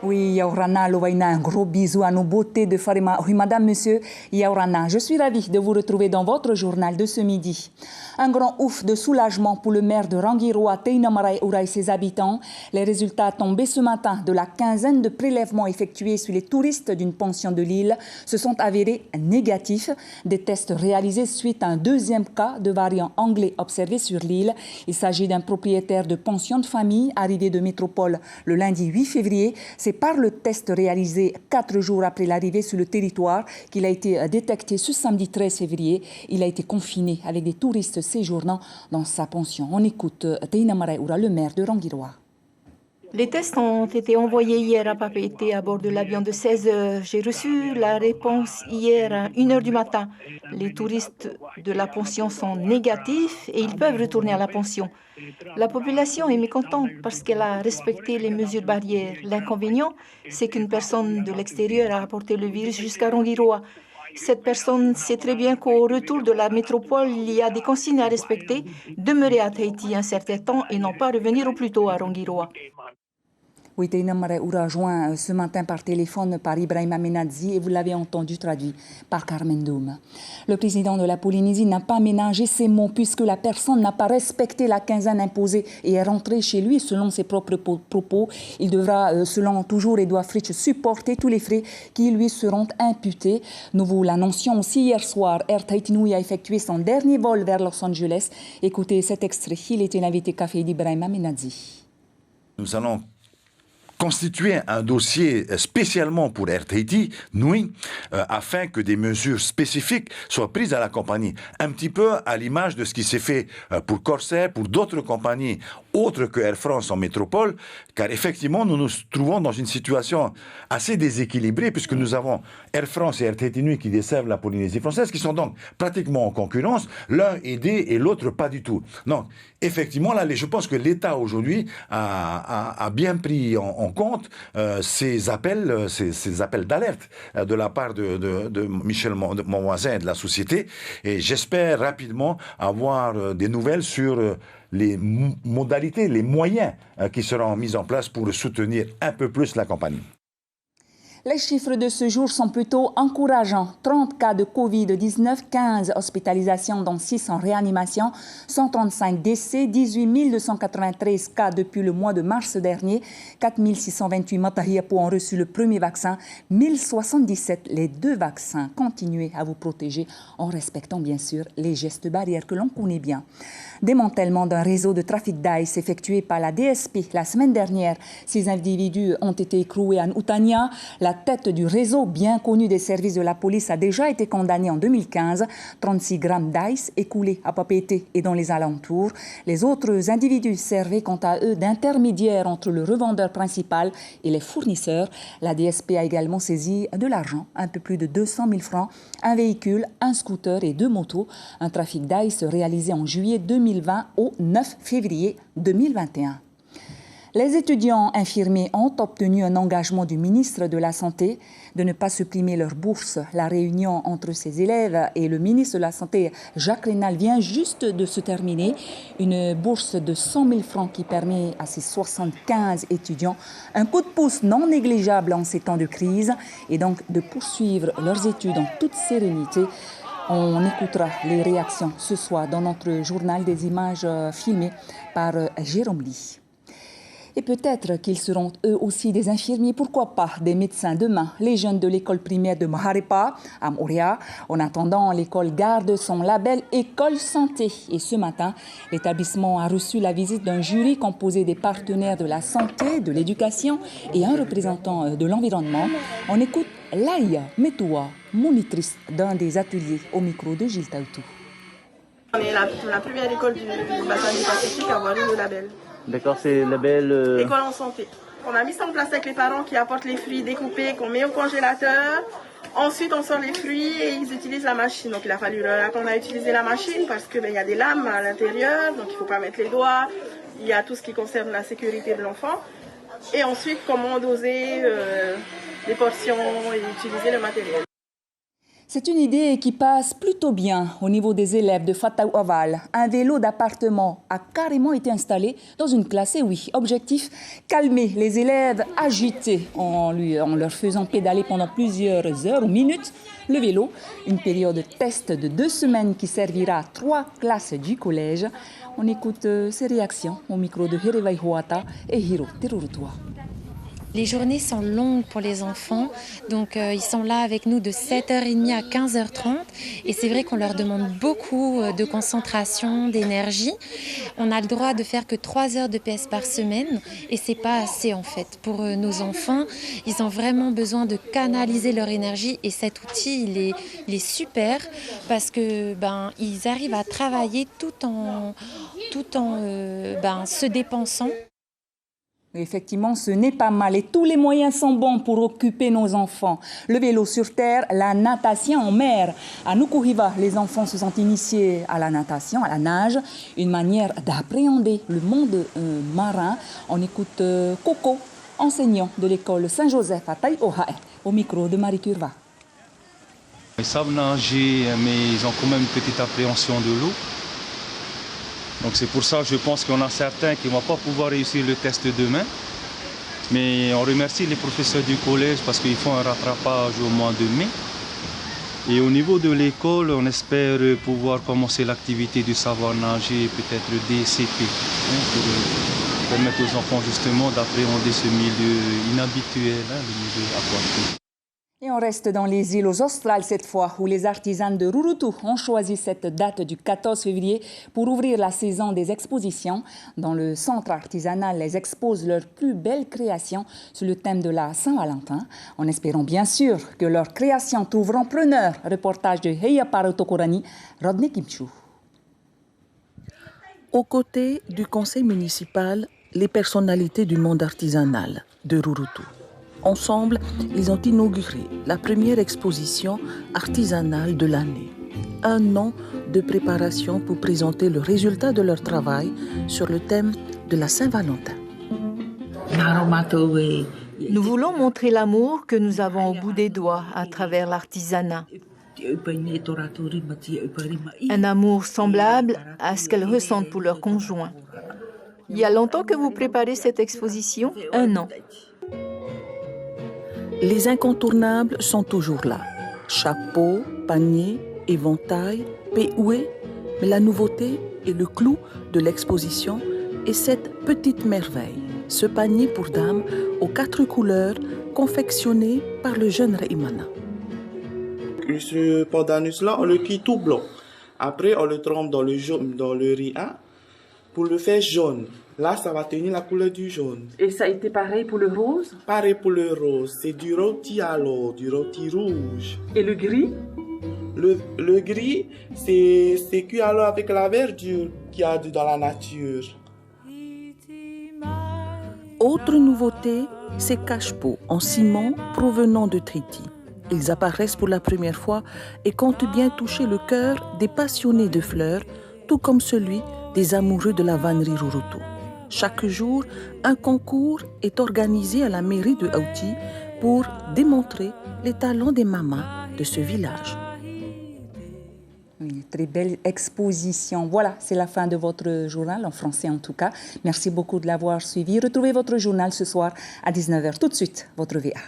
Oui, Yaourana Lovaina, un gros bisou à nos beautés de Farima. Oui, madame, monsieur Yaourana, je suis ravie de vous retrouver dans votre journal de ce midi. Un grand ouf de soulagement pour le maire de Rangiroa, Teinamarai Oura et ses habitants. Les résultats tombés ce matin de la quinzaine de prélèvements effectués sur les touristes d'une pension de l'île se sont avérés négatifs. Des tests réalisés suite à un deuxième cas de variant anglais observé sur l'île. Il s'agit d'un propriétaire de pension de famille arrivé de métropole le lundi 8 février. C'est par le test réalisé 4 jours après l'arrivée sur le territoire qu'il a été détecté ce samedi 13 février. Il a été confiné avec des touristes séjournant dans sa pension. On écoute Teinamarai Oura, le maire de Rangiroa. Les tests ont été envoyés hier à Papeete à bord de l'avion de 16 heures. J'ai reçu la réponse hier à 1 heure du matin. Les touristes de la pension sont négatifs et ils peuvent retourner à la pension. La population est mécontente parce qu'elle a respecté les mesures barrières. L'inconvénient, c'est qu'une personne de l'extérieur a apporté le virus jusqu'à Rangiroa. Cette personne sait très bien qu'au retour de la métropole, il y a des consignes à respecter, demeurer à Tahiti un certain temps et non pas revenir au plus tôt à Rangiroa. Oui, Teinamarai Oura joint ce matin par téléphone par Ibrahim Amenadzi et vous l'avez entendu traduit par Carmen Doum. Le président de la Polynésie n'a pas ménagé ses mots puisque la personne n'a pas respecté la quinzaine imposée et est rentrée chez lui selon ses propres propos. Il devra, selon toujours Edouard Fritsch, supporter tous les frais qui lui seront imputés. Nous vous l'annoncions aussi hier soir. Air Tahiti Nui a effectué son dernier vol vers Los Angeles. Écoutez cet extrait. Il était l'invité café d'Ibrahim Amenadzi. Nous allons constituer un dossier spécialement pour Air Tahiti Nui afin que des mesures spécifiques soient prises à la compagnie. Un petit peu à l'image de ce qui s'est fait pour Corsair, pour d'autres compagnies autres que Air France en métropole, car effectivement nous nous trouvons dans une situation assez déséquilibrée puisque nous avons Air France et Air Tahiti Nui qui desservent la Polynésie française, qui sont donc pratiquement en concurrence, l'un aidé et l'autre pas du tout. Donc effectivement là, je pense que l'État aujourd'hui a bien pris en compte ces appels d'alerte de la part de Michel, mon voisin, et de la société. Et j'espère rapidement avoir des nouvelles sur les modalités, les moyens qui seront mis en place pour soutenir un peu plus la compagnie. Les chiffres de ce jour sont plutôt encourageants. 30 cas de Covid-19, 15 hospitalisations dont 6 en réanimation, 135 décès, 18 293 cas depuis le mois de mars dernier, 4 628 Matariapo ont reçu le premier vaccin, 1077 les 2 vaccins. Continuez à vous protéger en respectant bien sûr les gestes barrières que l'on connaît bien. Démantèlement d'un réseau de trafic d'ice effectué par la DSP la semaine dernière. 6 individus ont été écroués à Utania. La tête du réseau, bien connu des services de la police, a déjà été condamnée en 2015. 36 grammes d'ice écoulés à Papeete et dans les alentours. Les autres individus servaient quant à eux d'intermédiaires entre le revendeur principal et les fournisseurs. La DSP a également saisi de l'argent, un peu plus de 200 000 francs, un véhicule, un scooter et 2 motos. Un trafic d'ice réalisé en juillet 2020 au 9 février 2021. Les étudiants infirmiers ont obtenu un engagement du ministre de la Santé de ne pas supprimer leur bourse. La réunion entre ces élèves et le ministre de la Santé, Jacques Rénal, vient juste de se terminer. Une bourse de 100 000 francs qui permet à ces 75 étudiants un coup de pouce non négligeable en ces temps de crise et donc de poursuivre leurs études en toute sérénité. On écoutera les réactions ce soir dans notre journal, des images filmées par Jérôme Lee. Et peut-être qu'ils seront eux aussi des infirmiers, pourquoi pas des médecins demain. Les jeunes de l'école primaire de Maharepa, à Moorea. En attendant, l'école garde son label École Santé. Et ce matin, l'établissement a reçu la visite d'un jury composé des partenaires de la santé, de l'éducation et un représentant de l'environnement. On écoute Laïa Metoua, monitrice d'un des ateliers au micro de Gilles Taoutou. On est la première école du bassin du Pacifique à avoir eu le label. D'accord, c'est le label... École en santé. On a mis ça en place avec les parents qui apportent les fruits découpés, qu'on met au congélateur. Ensuite, on sort les fruits et ils utilisent la machine. Donc, il a fallu apprendre à utiliser la machine parce qu'il y a des lames à l'intérieur, donc il ne faut pas mettre les doigts. Il y a tout ce qui concerne la sécurité de l'enfant. Et ensuite, comment doser les portions et utiliser le matériel. C'est une idée qui passe plutôt bien au niveau des élèves de Fataou Oval. Un vélo d'appartement a carrément été installé dans une classe. Et oui, objectif, calmer les élèves agités en leur faisant pédaler pendant plusieurs heures ou minutes le vélo. Une période test de 2 semaines qui servira à 3 classes du collège. On écoute ces réactions au micro de Herevai Huata et Hiro Terurutua. Les journées sont longues pour les enfants, donc ils sont là avec nous de 7h30 à 15h30 et c'est vrai qu'on leur demande beaucoup de concentration, d'énergie. On a le droit de faire que 3 heures de PS par semaine et c'est pas assez en fait. Pour nos enfants, ils ont vraiment besoin de canaliser leur énergie et cet outil il est super parce que ils arrivent à travailler tout en se dépensant. Effectivement, ce n'est pas mal et tous les moyens sont bons pour occuper nos enfants. Le vélo sur terre, la natation en mer. À Nukuhiva, les enfants se sont initiés à la natation, à la nage, une manière d'appréhender le monde marin. On écoute Coco, enseignant de l'école Saint-Joseph à Taïohae, au micro de Marie Curva. Ils savent nager, mais ils ont quand même une petite appréhension de l'eau. Donc c'est pour ça que je pense qu'on a certains qui ne vont pas pouvoir réussir le test demain. Mais on remercie les professeurs du collège parce qu'ils font un rattrapage au mois de mai. Et au niveau de l'école, on espère pouvoir commencer l'activité du savoir nager peut-être dès CP, pour permettre aux enfants justement d'appréhender ce milieu inhabituel, le milieu aquatique. Et on reste dans les îles australes cette fois, où les artisans de Rurutu ont choisi cette date du 14 février pour ouvrir la saison des expositions. Dans le centre artisanal, elles exposent leurs plus belles créations sur le thème de la Saint-Valentin, en espérant bien sûr que leurs créations trouveront preneur. Reportage de Heia Parotokorani, Rodney Kimchu. Aux côtés du conseil municipal, les personnalités du monde artisanal de Rurutu. Ensemble, ils ont inauguré la première exposition artisanale de l'année. 1 an de préparation pour présenter le résultat de leur travail sur le thème de la Saint-Valentin. Nous voulons montrer l'amour que nous avons au bout des doigts à travers l'artisanat. Un amour semblable à ce qu'elles ressentent pour leur conjoint. Il y a longtemps que vous préparez cette exposition ? 1 an. Les incontournables sont toujours là. Chapeau, panier, éventail, péoué. Mais la nouveauté et le clou de l'exposition est cette petite merveille. Ce panier pour dames aux 4 couleurs confectionné par le jeune Reimana. Ce pandanus-là, on le cuit tout blanc. Après, on le trempe dans le riz pour le faire jaune. Là, ça va tenir la couleur du jaune. Et ça a été pareil pour le rose? Pareil pour le rose. C'est du rôti alors, du rôti rouge. Et le gris? Le gris, c'est cuit alors avec la verdure qu'il y a dans la nature. Autre nouveauté, ces cache-pots en ciment provenant de Triti. Ils apparaissent pour la première fois et comptent bien toucher le cœur des passionnés de fleurs, tout comme celui des amoureux de la vannerie Rurutu. Chaque jour, un concours est organisé à la mairie de Haouti pour démontrer les talents des mamas de ce village. Une très belle exposition. Voilà, c'est la fin de votre journal, en français en tout cas. Merci beaucoup de l'avoir suivi. Retrouvez votre journal ce soir à 19h. Tout de suite, votre VA.